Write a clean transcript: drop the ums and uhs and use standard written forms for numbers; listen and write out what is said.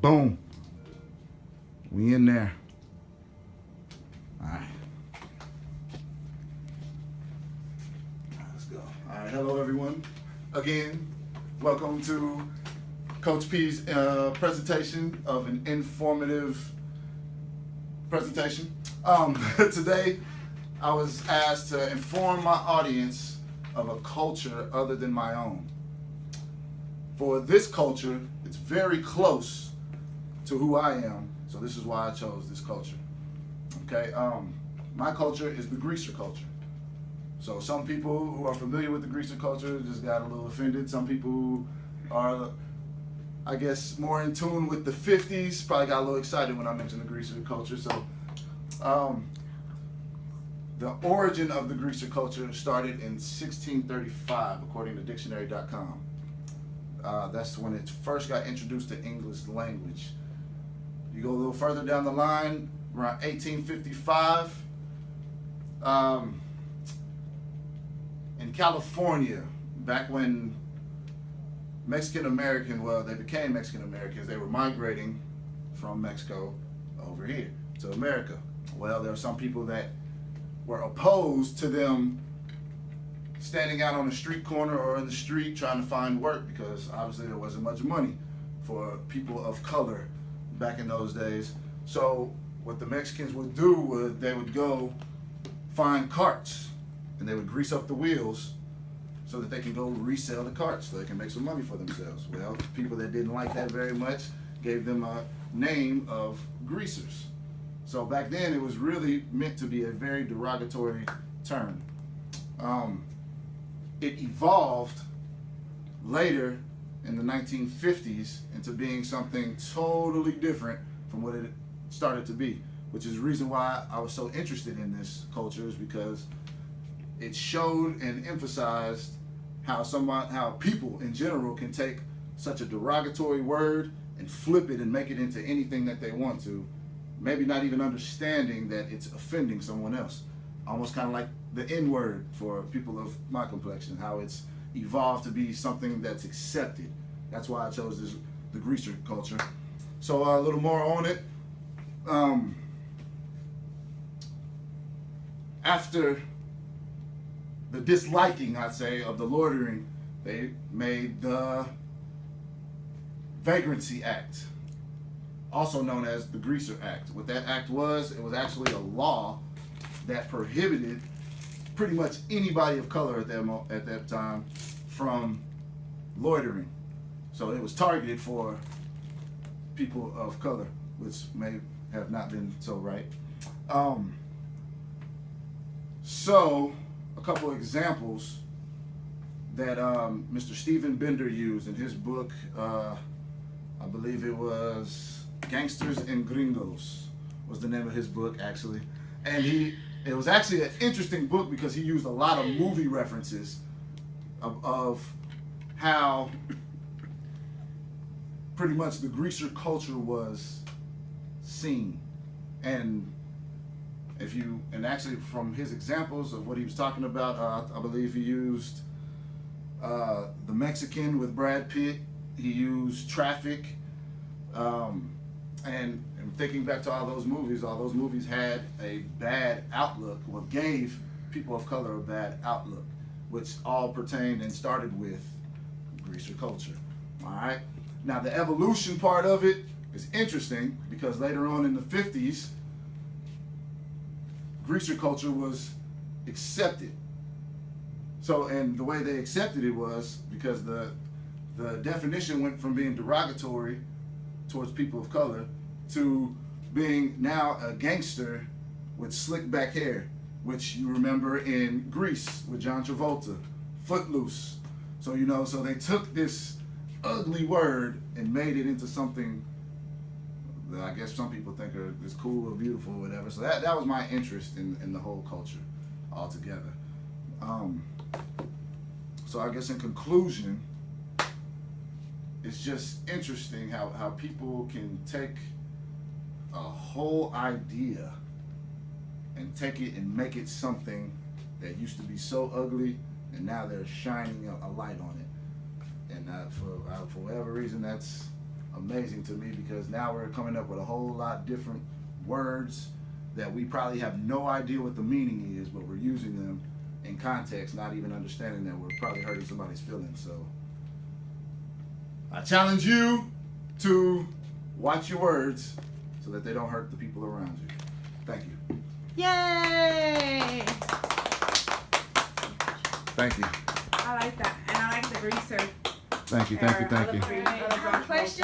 Boom. We in there. All right. Let's go. All right. Hello, everyone. Again, welcome to Coach P's presentation of an informative presentation. Today, I was asked to inform my audience of a culture other than my own. For this culture, it's very close to who I am, so this is why I chose this culture. Okay, my culture is the greaser culture. So some people who are familiar with the greaser culture just got a little offended. Some people who are, I guess, more in tune with the 50s probably got a little excited when I mentioned the greaser culture. So the origin of the greaser culture started in 1635, according to dictionary.com. That's when it first got introduced to English language. You go a little further down the line, around 1855, in California, back when Mexican American, well, they became Mexican Americans, they were migrating from Mexico over here to America. Well, there were some people that were opposed to them standing out on a street corner or in the street trying to find work, because obviously there wasn't much money for people of color back in those days. So what the Mexicans would do was they would go find carts and they would grease up the wheels so that they can go resell the carts so they can make some money for themselves. Well, people that didn't like that very much gave them a name of greasers. So back then it was really meant to be a very derogatory term. It evolved later in the 1950s into being something totally different from what it started to be, which is the reason why I was so interested in this culture, is because it showed and emphasized how people in general can take such a derogatory word and flip it and make it into anything that they want to, maybe not even understanding that it's offending someone else. Almost kind of like the N-word for people of my complexion, how it's evolved to be something that's accepted. That's why I chose the greaser culture. So a little more on it. After the disliking, I'd say, of the loitering, they made the Vagrancy Act, also known as the Greaser Act. What that act was, it was actually a law that prohibited pretty much anybody of color at that time from loitering. So it was targeted for people of color, which may have not been so right. So a couple of examples that Mr. Stephen Bender used in his book, I believe it was Gangsters and Gringos was the name of his book, actually. And it was actually an interesting book because he used a lot of movie references of how pretty much the greaser culture was seen. And actually from his examples of what he was talking about, I believe he used The Mexican with Brad Pitt. He used Traffic. And thinking back to all those movies had a bad outlook, well, gave people of color a bad outlook, which all pertained and started with greaser culture. All right. Now the evolution part of it is interesting because later on in the 50s, greaser culture was accepted. So, and the way they accepted it was because the definition went from being derogatory towards people of color to being now a gangster with slick back hair, which you remember in Grease with John Travolta, Footloose. So, so they took this ugly word and made it into something that I guess some people think is cool or beautiful or whatever. So that was my interest in the whole culture altogether. So I guess in conclusion, it's just interesting how people can take a whole idea and take it and make it something that used to be so ugly, and now they're shining a light on it. And for whatever reason, that's amazing to me, because now we're coming up with a whole lot different words that we probably have no idea what the meaning is, but we're using them in context, not even understanding that we're probably hurting somebody's feelings. So I challenge you to watch your words so that they don't hurt the people around you. Thank you. Yay! Thank you. I like that, and I like the greaser. Thank you. Thank you. Thank you. Question.